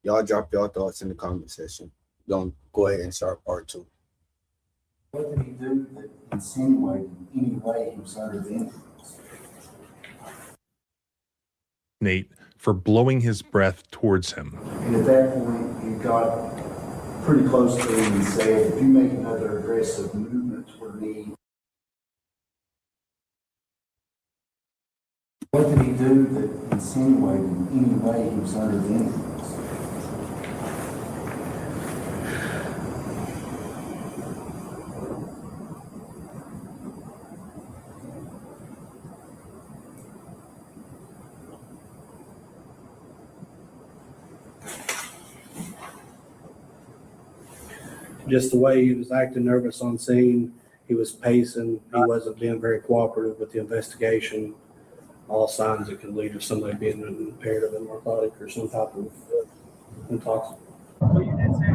Y'all drop your thoughts in the comment section. Don't go ahead and start part 2. What did he do that insinuated in any way he was under the influence? Nate for blowing his breath towards him. And at that point, he got pretty close to him and said, if you make another aggressive movement toward me. What did he do that insinuated in any way he was under the influence? Just the way he was acting nervous on scene, he was pacing, he wasn't being very cooperative with the investigation. All signs that could lead to somebody being impaired of a narcotic or some type of intoxicant. So you did say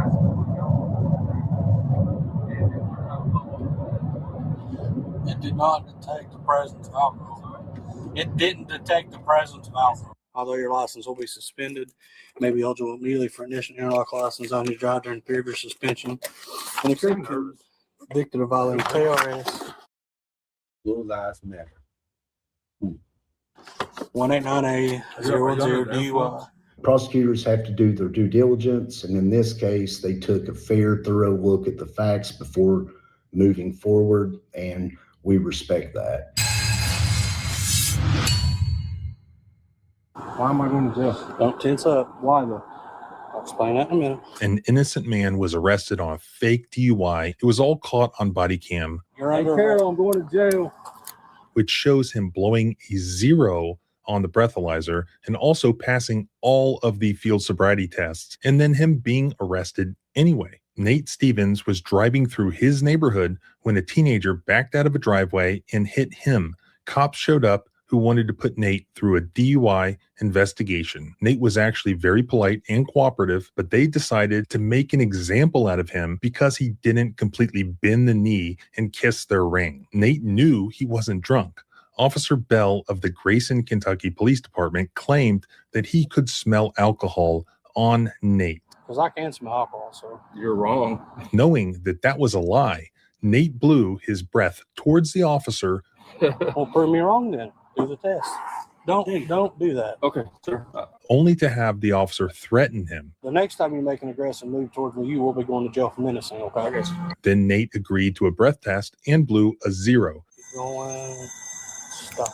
I It did not detect the presence of alcohol. It didn't detect the presence of alcohol. Although your license will be suspended, maybe eligible immediately for initial interlock license on your drive during the period of suspension. And if you're convicted of violating KRS Blue Lives Matter. 189A 010 DUI. Prosecutors have to do their due diligence, and in this case, they took a fair, thorough look at the facts before moving forward, and we respect that. Why am I going to jail? Don't tense up. Why though? I'll explain that in a minute. An innocent man was arrested on a fake DUI. It was all caught on body cam, You're Hey, under Carol, I'm going to jail. which shows him blowing a 0 on the breathalyzer and also passing all of the field sobriety tests, and then him being arrested anyway. Nate Stevens was driving through his neighborhood when a teenager backed out of a driveway and hit him. Cops showed up who wanted to put Nate through a DUI investigation. Nate was actually very polite and cooperative, but they decided to make an example out of him because he didn't completely bend the knee and kiss their ring. Nate knew he wasn't drunk. Officer Bell of the Grayson, Kentucky Police Department claimed that he could smell alcohol on Nate. because I can smell alcohol, so. You're wrong. Knowing that that was a lie, Nate blew his breath towards the officer. Well, prove me wrong then. Do the test. Don't do that. Okay, sir. Only to have the officer threaten him. The next time you make an aggressive move towards me, you will be going to jail for menacing, okay? Then Nate agreed to a breath test and blew a 0. Keep going. Stop.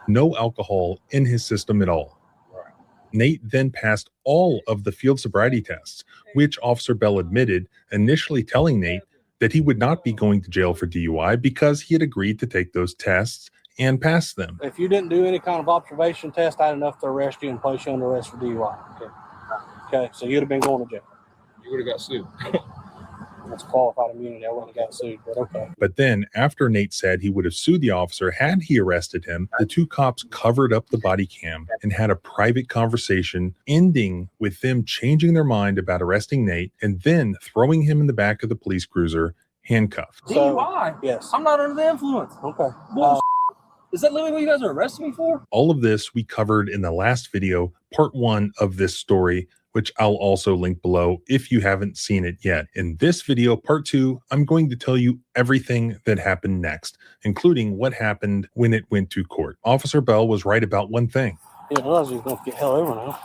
No alcohol in his system at all. Right. Nate then passed all of the field sobriety tests, which Officer Bell admitted, initially telling Nate that he would not be going to jail for DUI because he had agreed to take those tests and pass them. If you didn't do any kind of observation test, I had enough to arrest you and place you under arrest for DUI. Okay, so you'd have been going to jail. You would have got sued. That's qualified immunity. I wouldn't have got sued, but okay. But then, after Nate said he would have sued the officer had he arrested him, the two cops covered up the body cam and had a private conversation, ending with them changing their mind about arresting Nate and then throwing him in the back of the police cruiser, handcuffed. So, DUI? yes. I'm not under the influence. Okay. Bullshit. Is that literally what you guys are arresting me for? All of this we covered in the last video, part 1 of this story, which I'll also link below if you haven't seen it yet. In this video, part 2, I'm going to tell you everything that happened next, including what happened when it went to court. Officer Bell was right about one thing. Yeah, realize you're going to get hell over now.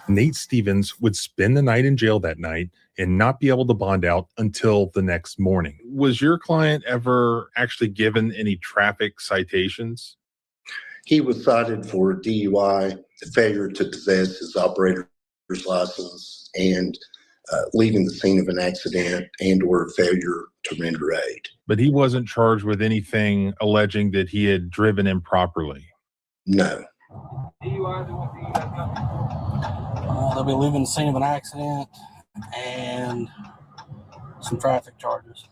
Nate Stevens would spend the night in jail that night and not be able to bond out until the next morning. Was your client ever actually given any traffic citations? He was cited for DUI, failure to possess his operator's license, and leaving the scene of an accident and or failure to render aid. But he wasn't charged with anything alleging that he had driven improperly. No. DUI, the one thing you guys got? They'll be leaving the scene of an accident and some traffic charges.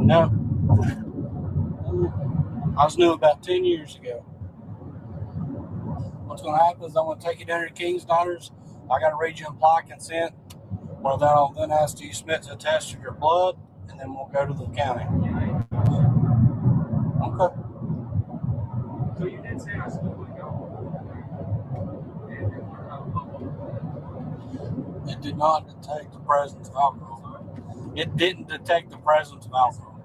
No. I was new about 10 years ago. What's going to happen is I'm going to take you down to King's Daughters. I got to read you imply consent. Well, then I'll then ask you submit to a test of your blood, and then we'll go to the county. Okay. So you did say I smoked like alcohol. It did not detect the presence of alcohol. It didn't detect the presence of alcohol.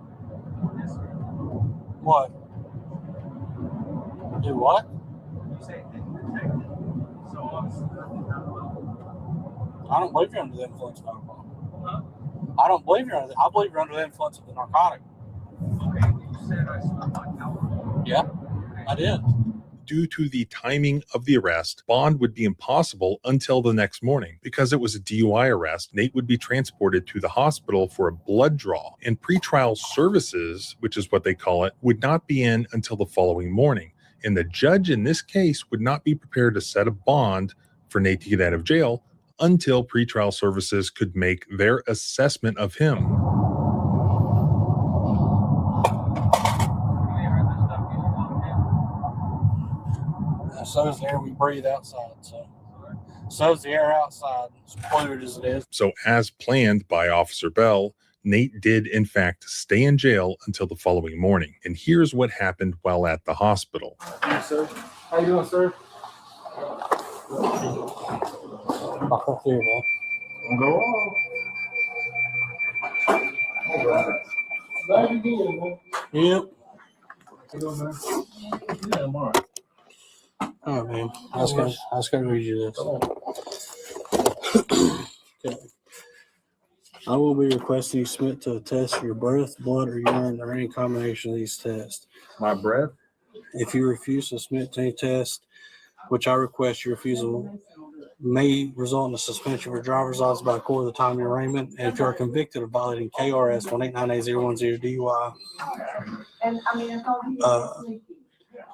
What? Do what? You say it didn't detect it. So obviously nothing happened. I don't believe you're under the influence of alcohol. Huh? I don't believe you're under. I believe you're under the influence of the narcotic. Okay, you said I smelled like alcohol. Yeah, I did. Due to the timing of the arrest, bond would be impossible until the next morning. Because it was a DUI arrest, Nate would be transported to the hospital for a blood draw, and pretrial services, which is what they call it, would not be in until the following morning. And the judge in this case would not be prepared to set a bond for Nate to get out of jail until pretrial services could make their assessment of him. So is the air we breathe outside. So is the air outside, as polluted as it is. So, as planned by Officer Bell, Nate did in fact stay in jail until the following morning. And here's what happened while at the hospital. Hey, sir. How you doing, sir? Back up here, man. Go on. All right. Back again, man. Yep. How you doing, man? Yeah, I'm all right. All right, man. I was gonna read you this. Okay. I will be requesting you submit to a test for your breath, blood, or urine, or any combination of these tests. My breath? If you refuse to submit to any test, which I request your refusal may result in a suspension of your driver's license by a court of the time of your arraignment. And if you are convicted of violating KRS 1898010 DUI,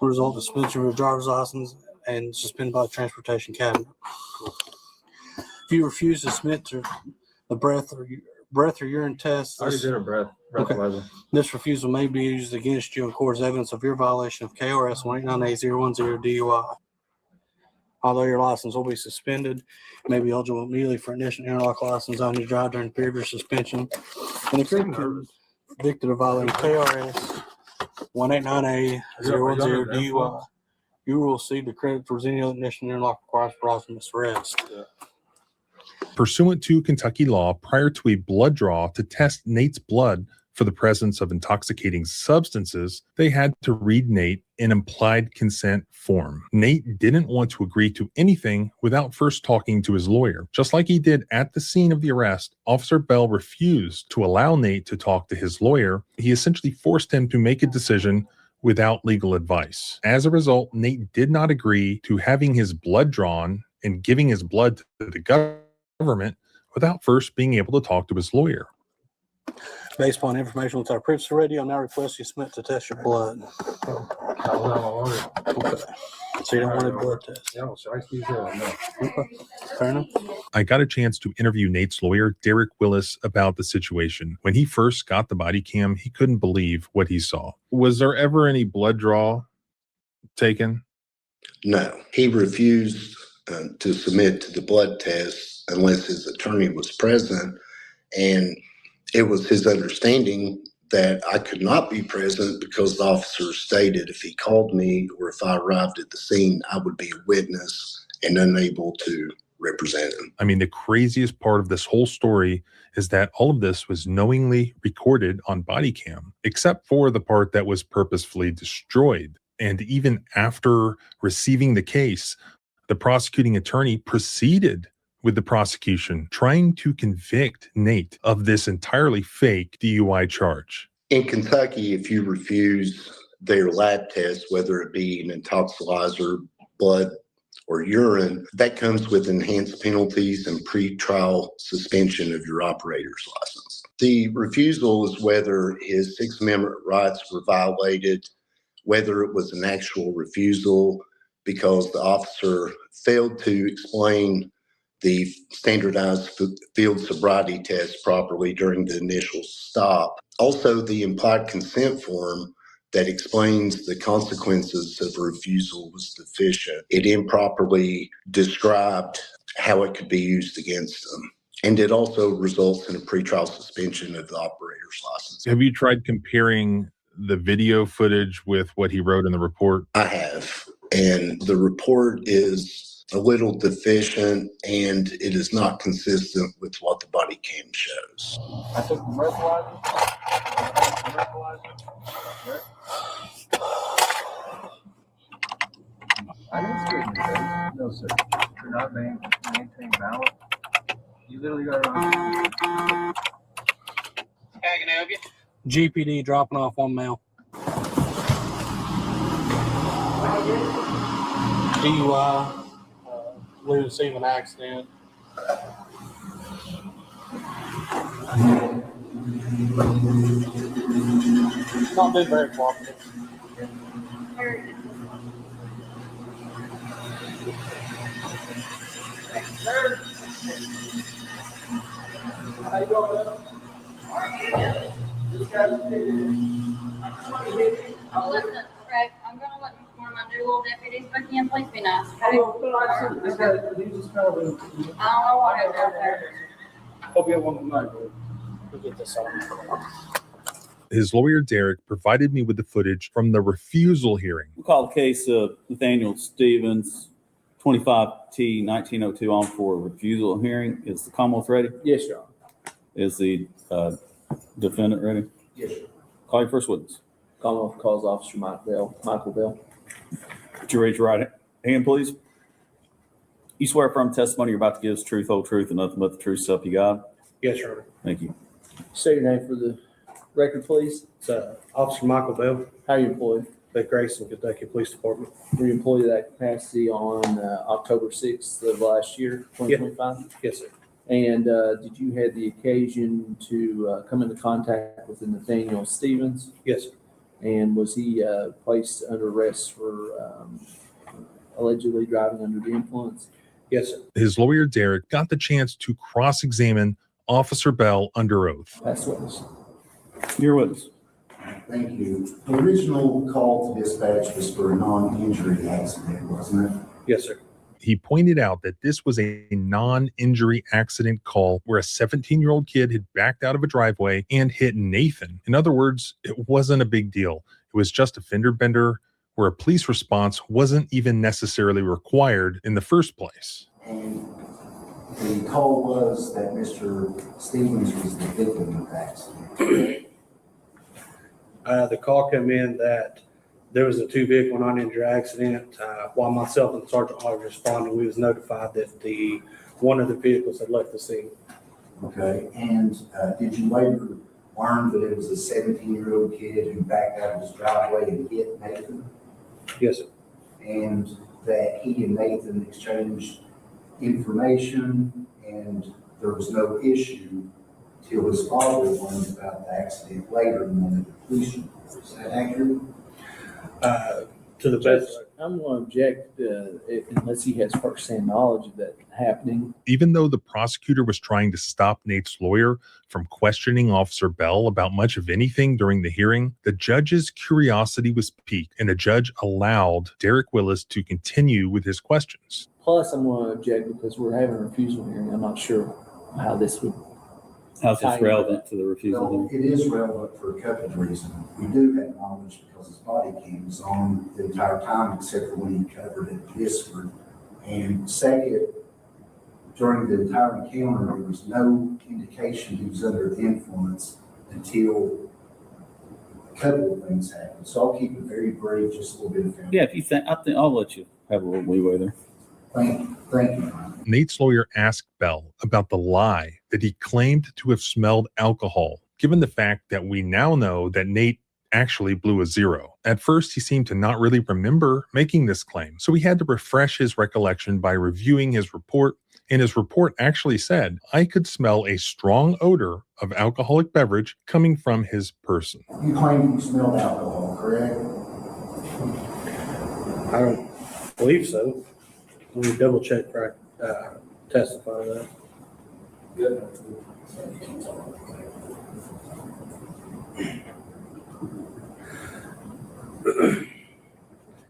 result in suspension of your driver's license and suspended by the transportation cabinet. If you refuse to submit to the breath or urine test, I already did a breathalyzer. this refusal may be used against you in court as evidence of your violation of KRS 1898010 DUI. Although your license will be suspended, you may be eligible immediately for initial interlock license on your drive during the period of your suspension. And if you're convicted of violating KRS 1898010 DUI, you will receive the credit towards any other initial interlock required for ultimate arrest. Pursuant to Kentucky law, prior to a blood draw to test Nate's blood for the presence of intoxicating substances, they had to read Nate an implied consent form. Nate didn't want to agree to anything without first talking to his lawyer. Just like he did at the scene of the arrest, Officer Bell refused to allow Nate to talk to his lawyer. He essentially forced him to make a decision without legal advice. As a result, Nate did not agree to having his blood drawn and giving his blood to the government without first being able to talk to his lawyer. Based upon information with our previous radio, I now request you submit to test your blood. Okay. So you don't want a blood test? No, so I see that. No. Okay. Fair enough. I got a chance to interview Nate's lawyer, Derek Willis, about the situation. When he first got the body cam, he couldn't believe what he saw. Was there ever any blood draw taken? No, he refused to submit to the blood test unless his attorney was present, and it was his understanding that I could not be present because the officer stated if he called me or if I arrived at the scene, I would be a witness and unable to represent him. I mean, the craziest part of this whole story is that all of this was knowingly recorded on body cam, except for the part that was purposefully destroyed. And even after receiving the case, the prosecuting attorney proceeded with the prosecution, trying to convict Nate of this entirely fake DUI charge. In Kentucky, if you refuse their lab test, whether it be an intoxilizer, blood, or urine, that comes with enhanced penalties and pretrial suspension of your operator's license. The refusal is whether his Sixth Amendment rights were violated, whether it was an actual refusal because the officer failed to explain the standardized field sobriety test properly during the initial stop. Also, the implied consent form that explains the consequences of refusal was deficient. It improperly described how it could be used against them. And it also results in a pretrial suspension of the operator's license. Have you tried comparing the video footage with what he wrote in the report? I have, and the report is a little deficient and it is not consistent with what the body cam shows. I took the breathalyzer. I didn't scream your face. No, sir. You're not maintain balance. You literally got it on. Hey, can I help you? GPD dropping off one male. DUI, believe to an accident. Not been very cooperative. How you doing, man? Oh, listen, Craig, I'm gonna let one of my new little deputies back in. Please be nice, okay? I don't know what it is out there. Hope you have one tonight, bro. We'll get this on. His lawyer, Derek, provided me with the footage from the refusal hearing. We call the case of Nathaniel Stevens, 25T1902 on for refusal hearing. Is the Commonwealth ready? Yes, Your Honor. Is the defendant ready? Yes, sir. Call your first witness. Commonwealth calls Officer Michael Bell. Would you raise your right hand, please? You swear affirm testimony you're about to give is truth, whole truth, and nothing but the truth, so help you God? Yes, Your Honor. Thank you. Say your name for the record, please. It's Officer Michael Bell, How are you employed? the Grayson, Kentucky Police Department. Were you employed at that capacity on October 6th of last year, 2025? Yes, sir. And did you have the occasion to come into contact with Nathaniel Stevens? Yes, sir. And was he placed under arrest for allegedly driving under the influence? Yes, sir. His lawyer, Derek, got the chance to cross-examine Officer Bell under oath. Pass witness. Your witness. Thank you. The original call to dispatch was for a non-injury accident, wasn't it? Yes, sir. He pointed out that this was a non-injury accident call where a 17-year-old kid had backed out of a driveway and hit Nathan. In other words, it wasn't a big deal. It was just a fender bender where a police response wasn't even necessarily required in the first place. And the call was that Mr. Stevens was the victim of the accident. The call came in that there was a two-vehicle non-injury accident. While myself and the sergeant were responding, we was notified that one of the vehicles had left the scene. Okay, and did you later learn that it was a 17-year-old kid who backed out of his driveway and hit Nathan? Yes, sir. And that he and Nathan exchanged information and there was no issue till his father learned about the accident later in one of the police reports. Is that accurate? To the best. I'm going to object unless he has firsthand knowledge of that happening. Even though the prosecutor was trying to stop Nate's lawyer from questioning Officer Bell about much of anything during the hearing, the judge's curiosity was piqued, and the judge allowed Derek Willis to continue with his questions. Plus, I'm going to object because we're having a refusal hearing. I'm not sure how this would. How's this relevant to the refusal Well, hearing? it is relevant for a couple of reasons. We do have knowledge because his body cam was on the entire time except for when he covered it whispered. And second, during the entire encounter, there was no indication he was under the influence until a couple of things happened. So I'll keep it very brief, just a little bit of Yeah, if you think, I think I'll let you have a little leeway there. Thank you. Nate's lawyer asked Bell about the lie that he claimed to have smelled alcohol, given the fact that we now know that Nate actually blew a zero. At first, he seemed to not really remember making this claim, so we had to refresh his recollection by reviewing his report, and his report actually said, I could smell a strong odor of alcoholic beverage coming from his person. You claim you smelled alcohol, correct? I don't believe so. Let me double check before I testify to that.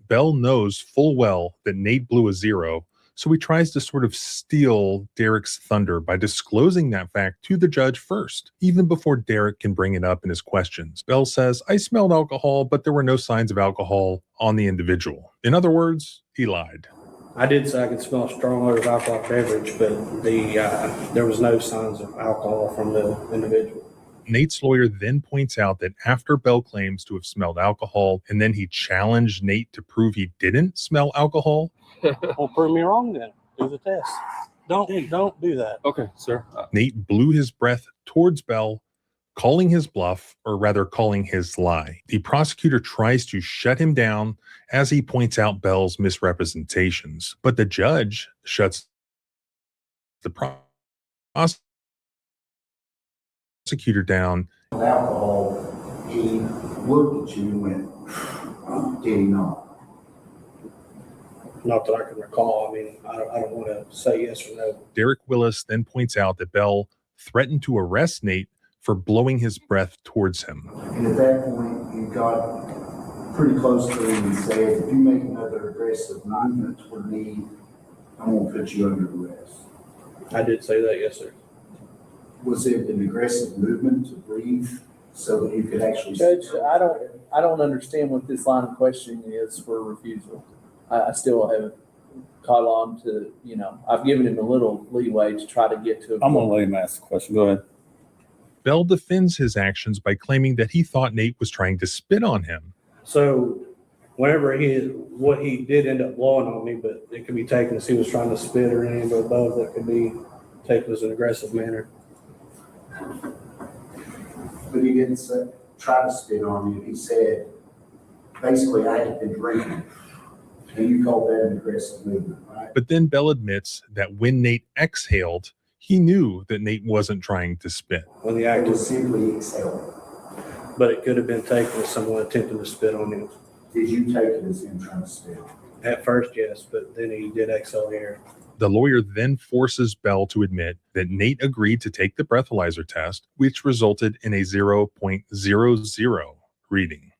Bell knows full well that Nate blew a zero, So he tries to sort of steal Derek's thunder by disclosing that fact to the judge first, even before Derek can bring it up in his questions. Bell says, I smelled alcohol, but there were no signs of alcohol on the individual. In other words, he lied. I did say I could smell a strong odor of alcoholic beverage, but there was no signs of alcohol from the individual. Nate's lawyer then points out that after Bell claims to have smelled alcohol, and then he challenged Nate to prove he didn't smell alcohol. Well, prove me wrong then. Do the test. Don't do that. Okay, sir. Nate blew his breath towards Bell, calling his bluff, or rather calling his lie. The prosecutor tries to shut him down as he points out Bell's misrepresentations, but the judge shuts the prosecutor down. Alcohol, he looked at you and went, did he not? Not that I can recall. I mean, I don't want to say yes or no. Derek Willis then points out that Bell threatened to arrest Nate for blowing his breath towards him. And at that point, you got pretty close to him and said, if you make another aggressive movement toward me, I'm going to put you under arrest. I did say that, yes, sir. Was it an aggressive movement to breathe so that you could actually? Judge, I don't understand what this line of questioning is for refusal. I still haven't caught on to, I've given him a little leeway to try to get to. I'm going to let him ask the question. Go ahead. Bell defends his actions by claiming that he thought Nate was trying to spit on him. So whenever what he did end up blowing on me, but it could be taken as he was trying to spit or anything above that could be taken as an aggressive manner. But he didn't say, try to spit on you. He said, basically, I had been drinking. And you called that an aggressive movement, right? But then Bell admits that when Nate exhaled, he knew that Nate wasn't trying to spit. When the It act was simply exhaling. but it could have been taken as someone attempting to spit on him. Did you take it as him trying to spit? At first, yes, but then he did exhale air. The lawyer then forces Bell to admit that Nate agreed to take the breathalyzer test, which resulted in a 0.00 reading.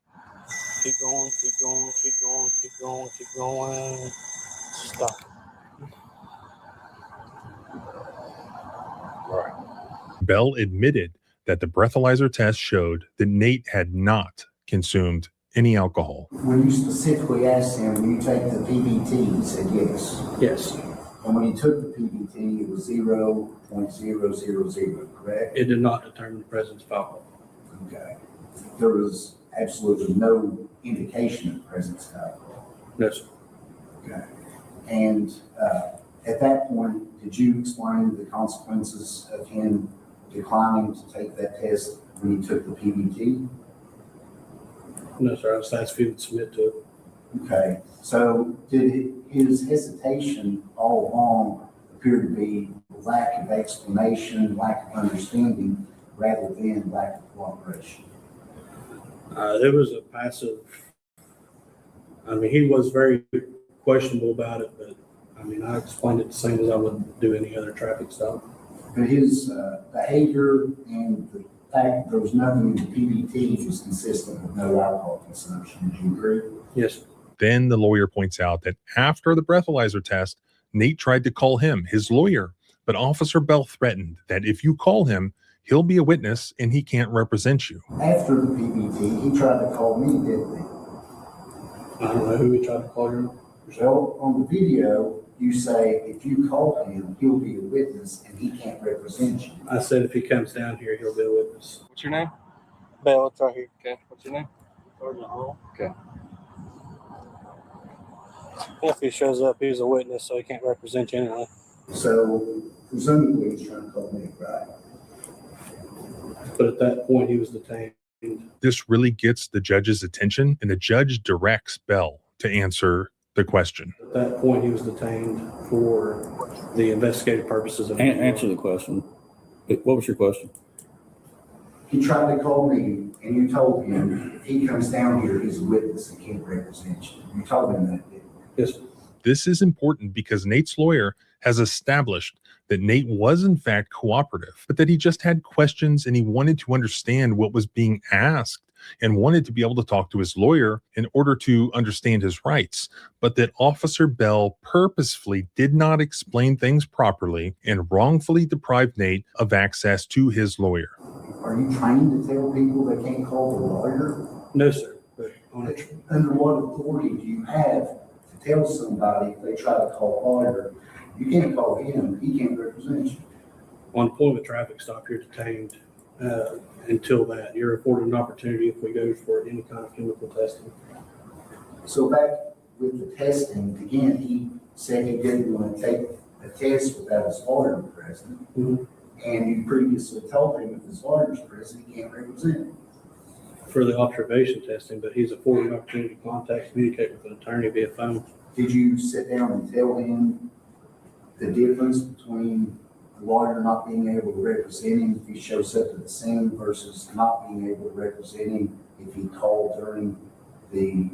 Keep going, keep going, keep going, keep going, keep going. Stop. Bell admitted that the breathalyzer test showed that Nate had not consumed any alcohol. When you specifically asked him, will you take the PBT, he said yes. Yes, And when he took the PBT, it was 0.000, correct? it did not determine the presence of alcohol. Okay. There was absolutely no indication of the presence of alcohol. No, sir. Okay. And at that point, did you explain the consequences of him declining to take that test when he took the PBT? No, sir. I was asked if he would submit to it. Okay. So did his hesitation all along appear to be lack of explanation, lack of understanding, rather than lack of cooperation? It was a passive. I mean, he was very questionable about it, but I mean, I explained it the same as I would do any other traffic stop. But his behavior and the fact that there was nothing in the PBT was consistent with no alcohol consumption. Do you agree? Yes, sir. Then the lawyer points out that after the breathalyzer test, Nate tried to call him, his lawyer, but Officer Bell threatened that if you call him, he'll be a witness and he can't represent you. After the PBT, he tried to call me, didn't he? I don't know who he tried to call you. Well, on the video, you say if you call him, he'll be a witness and he can't represent you. I said if he comes down here, he'll be a witness. What's your name? Bell, it's right here. Okay. What's your name? Sergeant Hall. Okay. If he shows up, he's a witness, so he can't represent you anyway. So presumably he's trying to call me, right? But at that point, he was detained. This really gets the judge's attention, and the judge directs Bell to answer the question. At that point, he was detained for the investigative purposes of. Answer the question. What was your question? He tried to call me and you told him if he comes down here, he's a witness and can't represent you. You told him that, didn't you? Yes. This is important because Nate's lawyer has established that Nate was in fact cooperative, but that he just had questions and he wanted to understand what was being asked and wanted to be able to talk to his lawyer in order to understand his rights, but that Officer Bell purposefully did not explain things properly and wrongfully deprived Nate of access to his lawyer. Are you trained to tell people they can't call their lawyer? No, sir. But on it, Under what authority do you have to tell somebody if they try to call a lawyer, you can't call him, he can't represent you? on point of traffic stop, you're detained until that. You're afforded an opportunity if we go for any kind of chemical testing. So back with the testing, again, he said he didn't want to take a test without his lawyer present. Mhm. And you previously told him if his lawyer's present, he can't represent him. For the observation testing, but he's afforded an opportunity to contact, communicate with an attorney via phone. Did you sit down and tell him the difference between the lawyer not being able to represent him if he shows up at the scene versus not being able to represent him if he called during the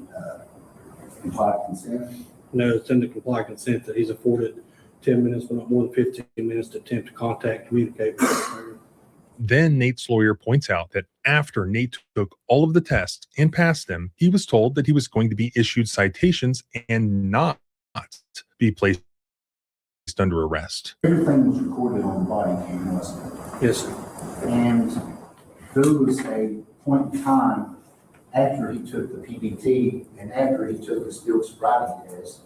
implied consent? No, it's in the compliant consent that he's afforded 10 minutes, but not more than 15 minutes to attempt to contact, communicate with the attorney. Then Nate's lawyer points out that after Nate took all of the tests and passed them, he was told that he was going to be issued citations and not be placed under arrest. Everything was recorded on the body cam, wasn't it? Yes, sir. And there was a point in time after he took the PDT and after he took his field sobriety test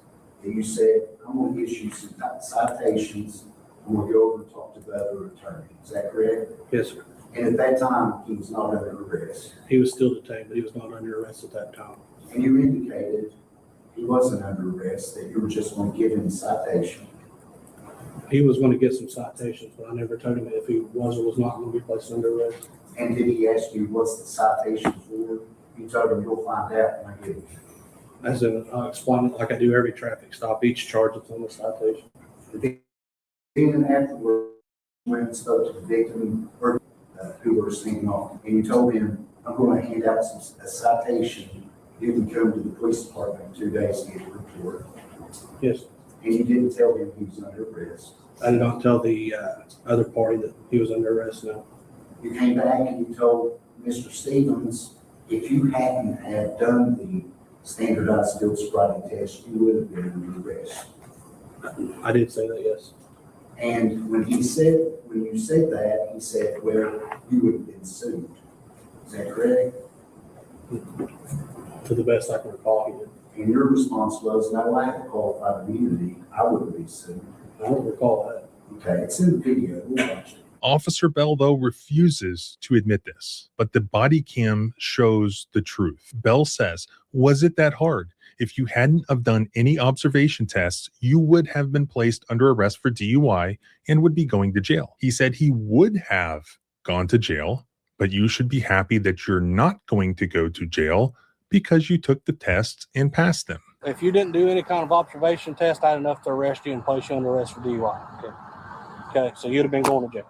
that you said, I'm going to issue some citations. I'm going to go over and talk to the other attorney. Is that correct? Yes, sir. And at that time, he was not under arrest. He was still detained, but he was not under arrest at that time. And you indicated he wasn't under arrest, that you were just going to give him a citation. He was going to get some citations, but I never told him if he was or was not going to be placed under arrest. And did he ask you what's the citation for? You told him you'll find out when I get it. As in, I'll explain it like I do every traffic stop, each charge that's on the citation. Then afterward, went and spoke to the victim or who were seen off, and you told him, I'm going to hand out a citation. You can come to the police department in 2 days to get a report. Yes. And you didn't tell him he was under arrest. I did not tell the other party that he was under arrest, no. You came back and you told Mr. Stevens, if you hadn't had done the standardized field sobriety test, you would have been under arrest. I did say that, yes. And when you said that, he said, well, you would have been sued. Is that correct? To the best I can recall, he did. And your response was, no, I have qualified immunity. I wouldn't be sued. I don't recall that. Okay, it's in the video. We'll watch it. Officer Bell, though, refuses to admit this, but the body cam shows the truth. Bell says, was it that hard? If you hadn't have done any observation tests, you would have been placed under arrest for DUI and would be going to jail. He said he would have gone to jail, but you should be happy that you're not going to go to jail because you took the tests and passed them. If you didn't do any kind of observation test, I had enough to arrest you and place you under arrest for DUI. Okay, so you'd have been going to jail.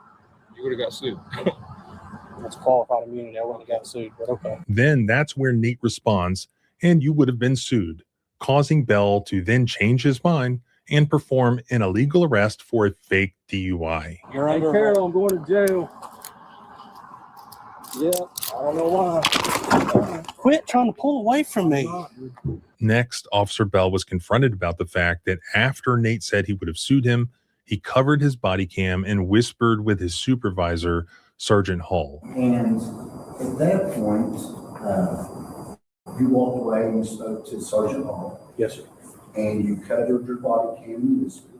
You would have got sued. That's qualified immunity. I wouldn't have got sued, but okay. Then that's where Nate responds, and you would have been sued, causing Bell to then change his mind and perform an illegal arrest for a fake DUI. You're under arrest. I'm going to jail. Yeah, I don't know why. Quit trying to pull away from me. Next, Officer Bell was confronted about the fact that after Nate said he would have sued him, he covered his body cam and whispered with his supervisor, Sergeant Hall. And at that point, you walked away and you spoke to Sergeant Hall. Yes, sir. And you covered your body cam and whispered.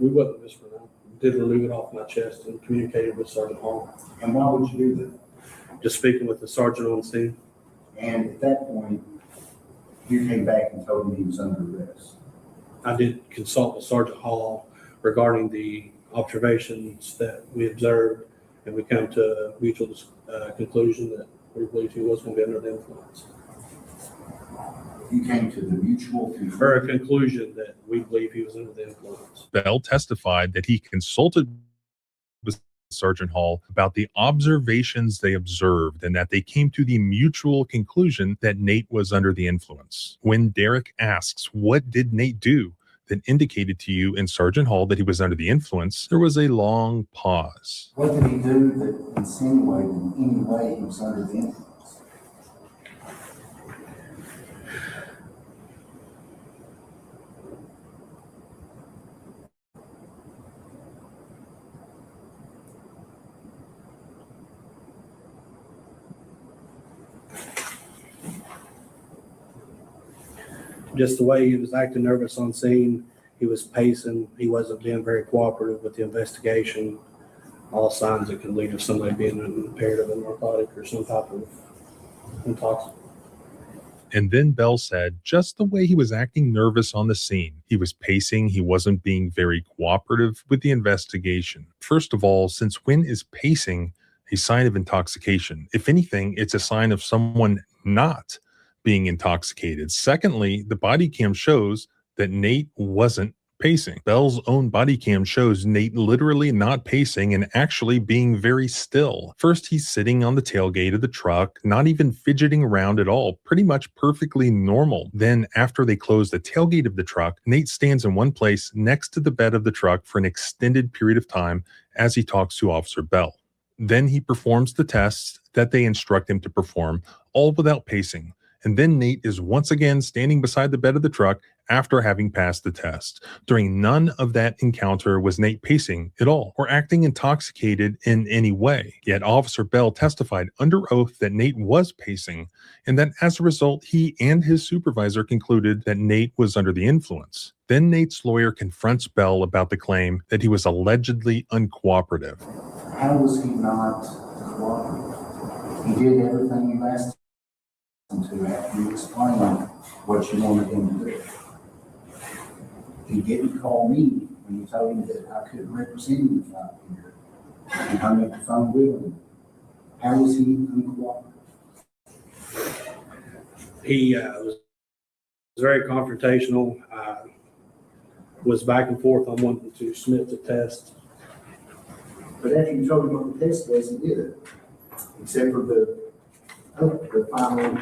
We wasn't whispering. I did remove it off my chest and communicated with Sergeant Hall. And why would you do that? Just speaking with the sergeant on scene. And at that point, you came back and told him he was under arrest. I did consult with Sergeant Hall regarding the observations that we observed, and we come to a mutual conclusion that we believe he was going to be under the influence. You came to the mutual Or a conclusion that we believe he was under the influence. Bell testified that he consulted with Sergeant Hall about the observations they observed and that they came to the mutual conclusion that Nate was under the influence. When Derek asks, what did Nate do that indicated to you and Sergeant Hall that he was under the influence, there was a long pause. What did he do that insinuated in any way he was under the influence? Just the way he was acting nervous on scene, he was pacing, he wasn't being very cooperative with the investigation. All signs that could lead to somebody being impaired of a narcotic or some type of intoxicant. And then Bell said just the way he was acting nervous on the scene. He was pacing. He wasn't being very cooperative with the investigation. First of all, since when is pacing a sign of intoxication? If anything, it's a sign of someone not being intoxicated. Secondly, the body cam shows that Nate wasn't pacing. Bell's own body cam shows Nate literally not pacing and actually being very still. First, he's sitting on the tailgate of the truck, not even fidgeting around at all, pretty much perfectly normal. Then, after they close the tailgate of the truck, Nate stands in one place next to the bed of the truck for an extended period of time as he talks to Officer Bell. Then he performs the tests that they instruct him to perform, all without pacing. And then Nate is once again standing beside the bed of the truck after having passed the test. During none of that encounter was Nate pacing at all or acting intoxicated in any way. Yet Officer Bell testified under oath that Nate was pacing and that as a result, he and his supervisor concluded that Nate was under the influence. Then Nate's lawyer confronts Bell about the claim that he was allegedly uncooperative. How was he not cooperative? He did everything you asked him to after you explained what you wanted him to do. He didn't call me when you told him that I couldn't represent him out here. He hung up the phone with him. How was he uncooperative? He was very confrontational, was back and forth on wanting to submit the test. But after you told him what the test was, he did it. Except for the final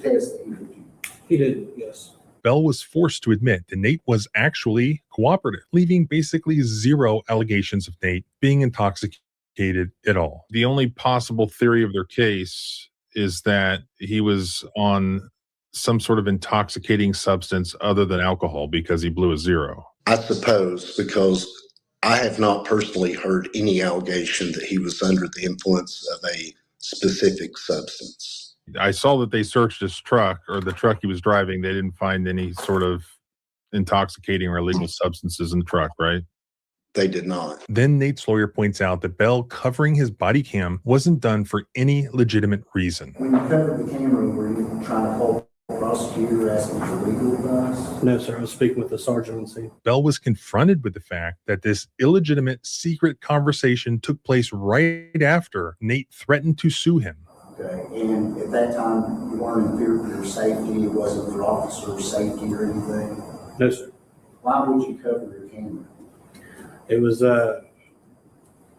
test that he reviewed. He did, yes. Bell was forced to admit that Nate was actually cooperative, leaving basically zero allegations of Nate being intoxicated at all. The only possible theory of their case is that he was on some sort of intoxicating substance other than alcohol because he blew a zero. I suppose, because I have not personally heard any allegation that he was under the influence of a specific substance. I saw that they searched his truck, or the truck he was driving. They didn't find any sort of intoxicating or illegal substances in the truck, right? They did not. Then Nate's lawyer points out that Bell covering his body cam wasn't done for any legitimate reason. When you covered the camera, were you trying to call the prosecutor asking for legal advice? No, sir. I was speaking with the sergeant on scene. Bell was confronted with the fact that this illegitimate secret conversation took place right after Nate threatened to sue him. Okay, and at that time, you weren't in fear for your safety, it wasn't for officer's safety or anything? No, sir. Why would you cover your camera? It was a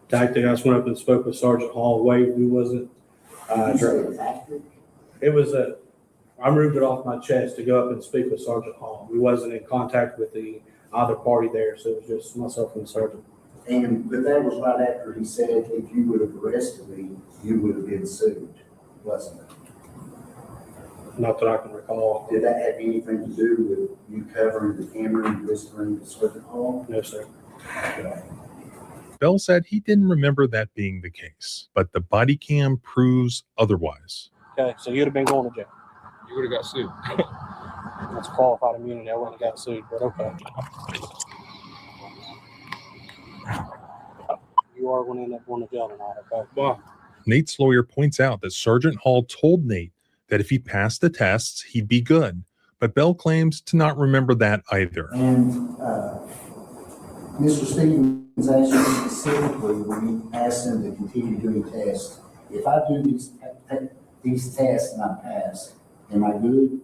tactic. I just went up and spoke with Sergeant Hall. We wasn't. You say a tactic? It was I moved it off my chest to go up and speak with Sergeant Hall. We wasn't in contact with the other party there, so it was just myself and the sergeant. But that was right after he said if you would have arrested me, you would have been sued, wasn't it? Not that I can recall. Did that have anything to do with you covering the camera and whispering to Sergeant Hall? No, sir. Okay. Bell said he didn't remember that being the case, but the body cam proves otherwise. Okay, so you'd have been going to jail. You would have got sued. That's qualified immunity. I wouldn't have got sued, but okay. You are going to end up going to jail tonight, okay? Well, Nate's lawyer points out that Sergeant Hall told Nate that if he passed the tests, he'd be good, but Bell claims to not remember that either. And Mr. Stevens asked you specifically when you asked him to continue doing tests, if I do these tests and I pass, am I good?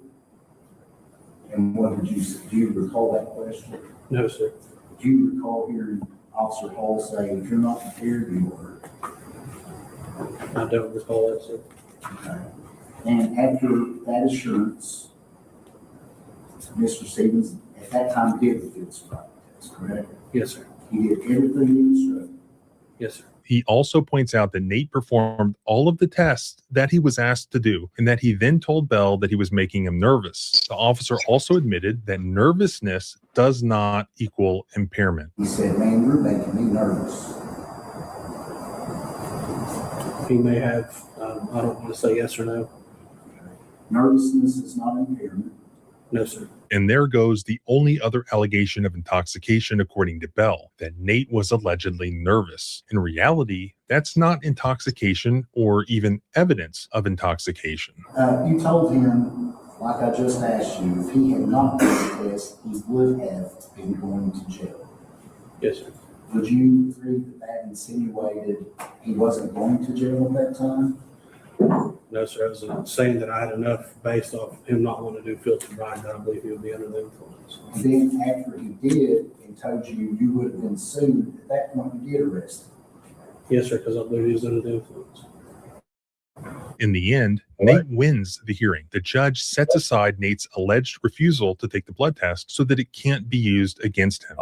And what did you say? Do you recall that question? No, sir. Do you recall hearing Officer Hall say, if you're not prepared, you are? I don't recall that, sir. Okay. And after that assurance, Mr. Stevens at that time did the field sobriety test, correct? Yes, sir. He did everything he instructed. Yes, sir. He also points out that Nate performed all of the tests that he was asked to do, and that he then told Bell that he was making him nervous. The officer also admitted that nervousness does not equal impairment. He said, man, you're making me nervous. He may have, I don't want to say yes or no. Nervousness is not impairment. No, sir. And there goes the only other allegation of intoxication, according to Bell, that Nate was allegedly nervous. In reality, that's not intoxication or even evidence of intoxication. You told him, like I just asked you, if he had not done the test, he would have been going to jail. Yes, sir. Would you agree that that insinuated he wasn't going to jail at that time? No, sir. I was saying that I had enough based off him not wanting to do field sobriety that I believe he would be under the influence. And then after he did and told you you would have been sued, at that point you did arrest him. Yes, sir, because I believe he was under the influence. In the end, Nate wins the hearing. The judge sets aside Nate's alleged refusal to take the blood test so that it can't be used against him.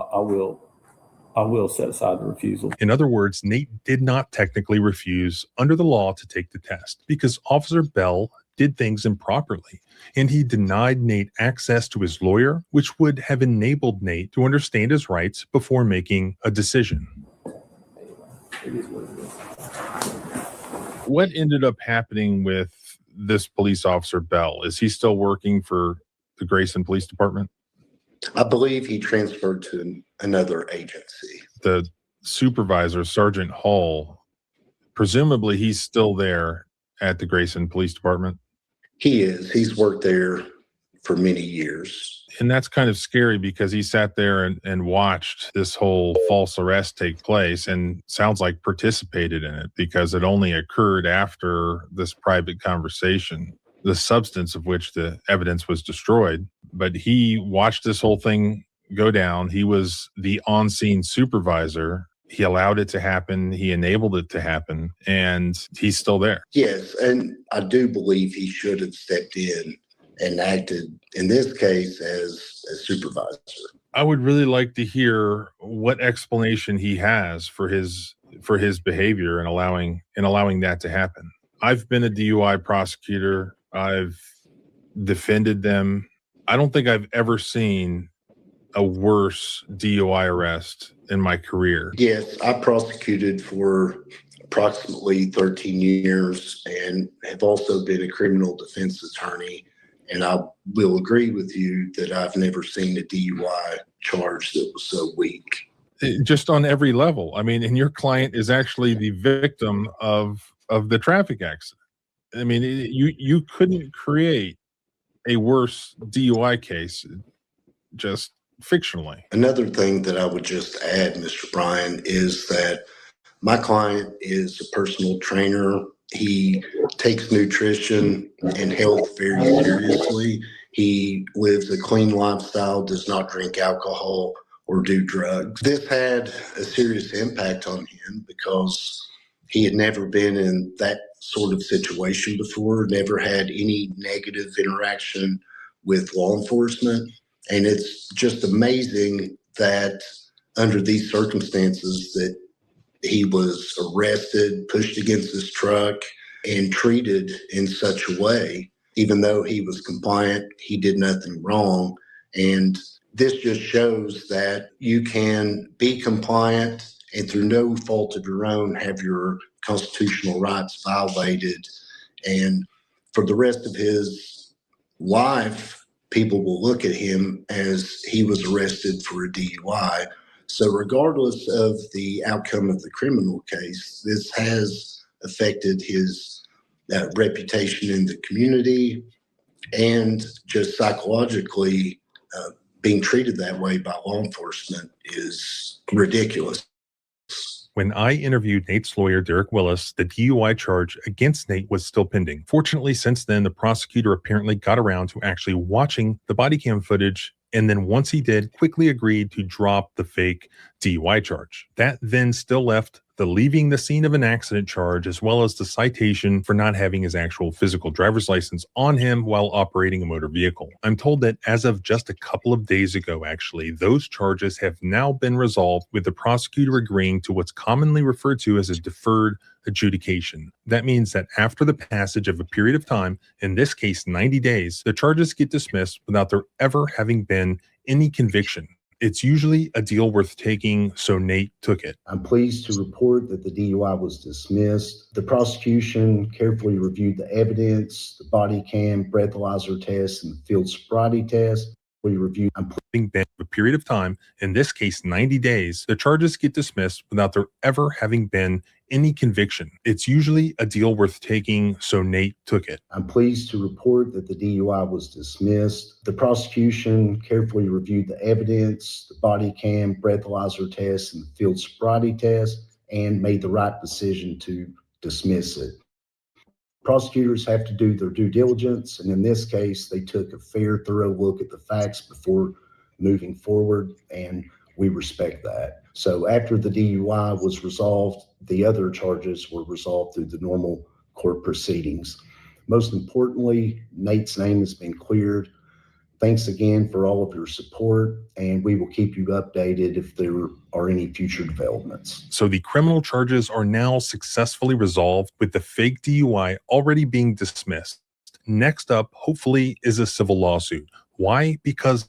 I will set aside the refusal. In other words, Nate did not technically refuse under the law to take the test because Officer Bell did things improperly, and he denied Nate access to his lawyer, which would have enabled Nate to understand his rights before making a decision. It is what it is. What ended up happening with this police officer, Bell? Is he still working for the Grayson Police Department? I believe he transferred to another agency. The supervisor, Sergeant Hall, presumably he's still there at the Grayson Police Department. He is. He's worked there for many years. And that's kind of scary because he sat there and watched this whole false arrest take place and sounds like participated in it because it only occurred after this private conversation, the substance of which the evidence was destroyed. But he watched this whole thing go down. He was the on-scene supervisor. He allowed it to happen. He enabled it to happen, and he's still there. Yes, and I do believe he should have stepped in and acted, in this case, as a supervisor. I would really like to hear what explanation he has for his behavior and allowing that to happen. I've been a DUI prosecutor. I've defended them. I don't think I've ever seen a worse DUI arrest in my career. Yes, I prosecuted for approximately 13 years and have also been a criminal defense attorney. And I will agree with you that I've never seen a DUI charge that was so weak. Just on every level. I mean, and your client is actually the victim of the traffic accident. I mean, you couldn't create a worse DUI case just fictionally. Another thing that I would just add, Mr. Bryan, is that my client is a personal trainer. He takes nutrition and health very seriously. He lives a clean lifestyle, does not drink alcohol or do drugs. This had a serious impact on him because he had never been in that sort of situation before, never had any negative interaction with law enforcement. And it's just amazing that under these circumstances that he was arrested, pushed against his truck, and treated in such a way. Even though he was compliant, he did nothing wrong. And this just shows that you can be compliant and through no fault of your own have your constitutional rights violated. And for the rest of his life, people will look at him as he was arrested for a DUI. So regardless of the outcome of the criminal case, this has affected his reputation in the community, and just psychologically being treated that way by law enforcement is ridiculous. When I interviewed Nate's lawyer, Derek Willis, the DUI charge against Nate was still pending. Fortunately, since then, the prosecutor apparently got around to actually watching the body cam footage, and then once he did, quickly agreed to drop the fake DUI charge. That then still left the leaving the scene of an accident charge, as well as the citation for not having his actual physical driver's license on him while operating a motor vehicle. I'm told that as of just a couple of days ago, actually, those charges have now been resolved, with the prosecutor agreeing to what's commonly referred to as a deferred adjudication. That means that after the passage of a period of time, in this case 90 days, the charges get dismissed without there ever having been any conviction. It's usually a deal worth taking, so Nate took it. I'm pleased to report that the DUI was dismissed. The prosecution carefully reviewed the evidence, the body cam, breathalyzer test, and the field sobriety test. We reviewed. Been a period of time, in this case 90 days, the charges get dismissed without there ever having been any conviction. It's usually a deal worth taking, so Nate took it. I'm pleased to report that the DUI was dismissed. The prosecution carefully reviewed the evidence, the body cam, breathalyzer test, and the field sobriety test, and made the right decision to dismiss it. Prosecutors have to do their due diligence, and in this case, they took a fair, thorough look at the facts before moving forward, and we respect that. So after the DUI was resolved, the other charges were resolved through the normal court proceedings. Most importantly, Nate's name has been cleared. Thanks again for all of your support, and we will keep you updated if there are any future developments. So the criminal charges are now successfully resolved, with the fake DUI already being dismissed. Next up, hopefully, is a civil lawsuit. Why? Because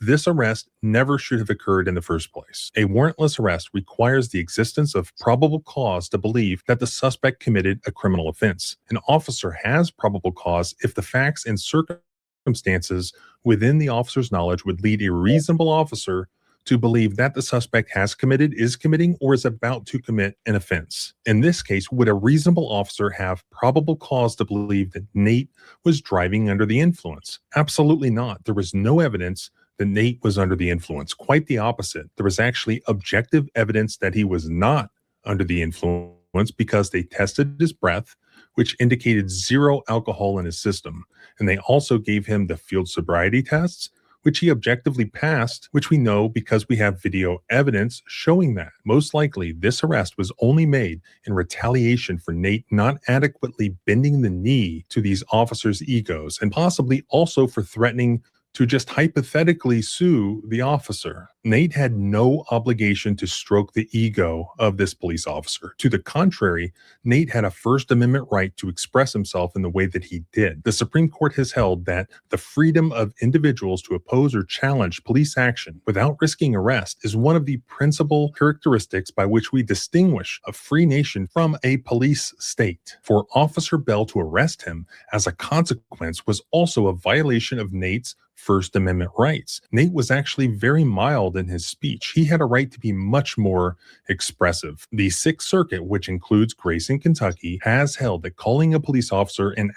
this arrest never should have occurred in the first place. A warrantless arrest requires the existence of probable cause to believe that the suspect committed a criminal offense. An officer has probable cause if the facts and circumstances within the officer's knowledge would lead a reasonable officer to believe that the suspect has committed, is committing, or is about to commit an offense. In this case, would a reasonable officer have probable cause to believe that Nate was driving under the influence? Absolutely not. There was no evidence that Nate was under the influence. Quite the opposite. There was actually objective evidence that he was not under the influence because they tested his breath, which indicated 0 alcohol in his system. And they also gave him the field sobriety tests, which he objectively passed, which we know because we have video evidence showing that. Most likely, this arrest was only made in retaliation for Nate not adequately bending the knee to these officers' egos, and possibly also for threatening to just hypothetically sue the officer. Nate had no obligation to stroke the ego of this police officer. To the contrary, Nate had a First Amendment right to express himself in the way that he did. The Supreme Court has held that the freedom of individuals to oppose or challenge police action without risking arrest is one of the principal characteristics by which we distinguish a free nation from a police state. For Officer Bell to arrest him as a consequence was also a violation of Nate's First Amendment rights. Nate was actually very mild in his speech. He had a right to be much more expressive. The Sixth Circuit, which includes Grayson, Kentucky, has held that calling a police officer an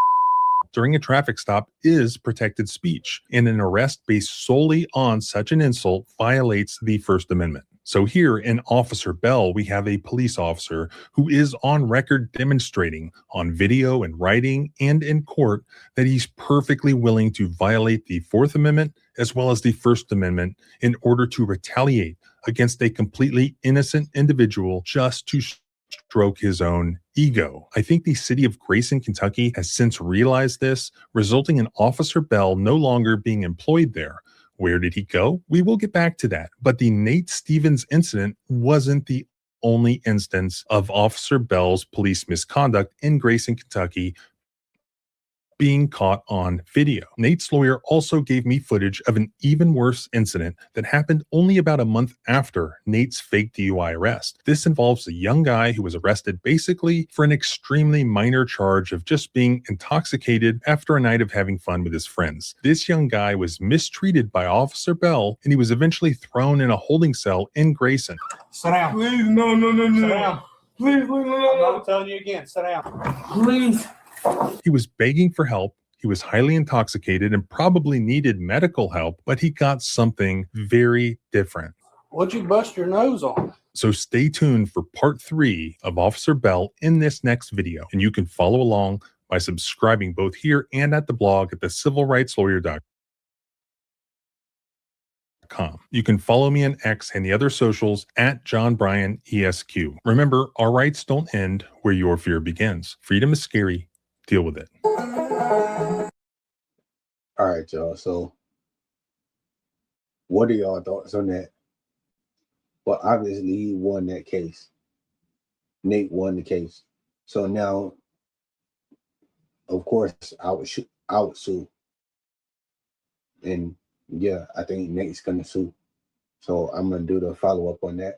during a traffic stop is protected speech, and an arrest based solely on such an insult violates the First Amendment. So here in Officer Bell, we have a police officer who is on record demonstrating on video and writing and in court that he's perfectly willing to violate the Fourth Amendment as well as the First Amendment in order to retaliate against a completely innocent individual just to stroke his own ego. I think the city of Grayson, Kentucky has since realized this, resulting in Officer Bell no longer being employed there. Where did he go? We will get back to that. But the Nate Stevens incident wasn't the only instance of Officer Bell's police misconduct in Grayson, Kentucky being caught on video. Nate's lawyer also gave me footage of an even worse incident that happened only about a month after Nate's fake DUI arrest. This involves a young guy who was arrested basically for an extremely minor charge of just being intoxicated after a night of having fun with his friends. This young guy was mistreated by Officer Bell, and he was eventually thrown in a holding cell in Grayson. Sit down. Please, no. Sit down. Please, I'm not telling you again. Sit down. Please. He was begging for help. He was highly intoxicated and probably needed medical help, but he got something very different. What'd you bust your nose on? So stay tuned for part 3 of Officer Bell in this next video, and you can follow along by subscribing both here and at the blog at thecivilrightslawyer.com. You can follow me on X and the other socials at John Bryan ESQ. Remember, our rights don't end where your fear begins. Freedom is scary. Deal with it. All right, y'all. So what are y'all thoughts on that? Well, obviously he won that case. Nate won the case. So now, of course, I would sue. And yeah, I think Nate's gonna sue. So I'm gonna do the follow-up on that.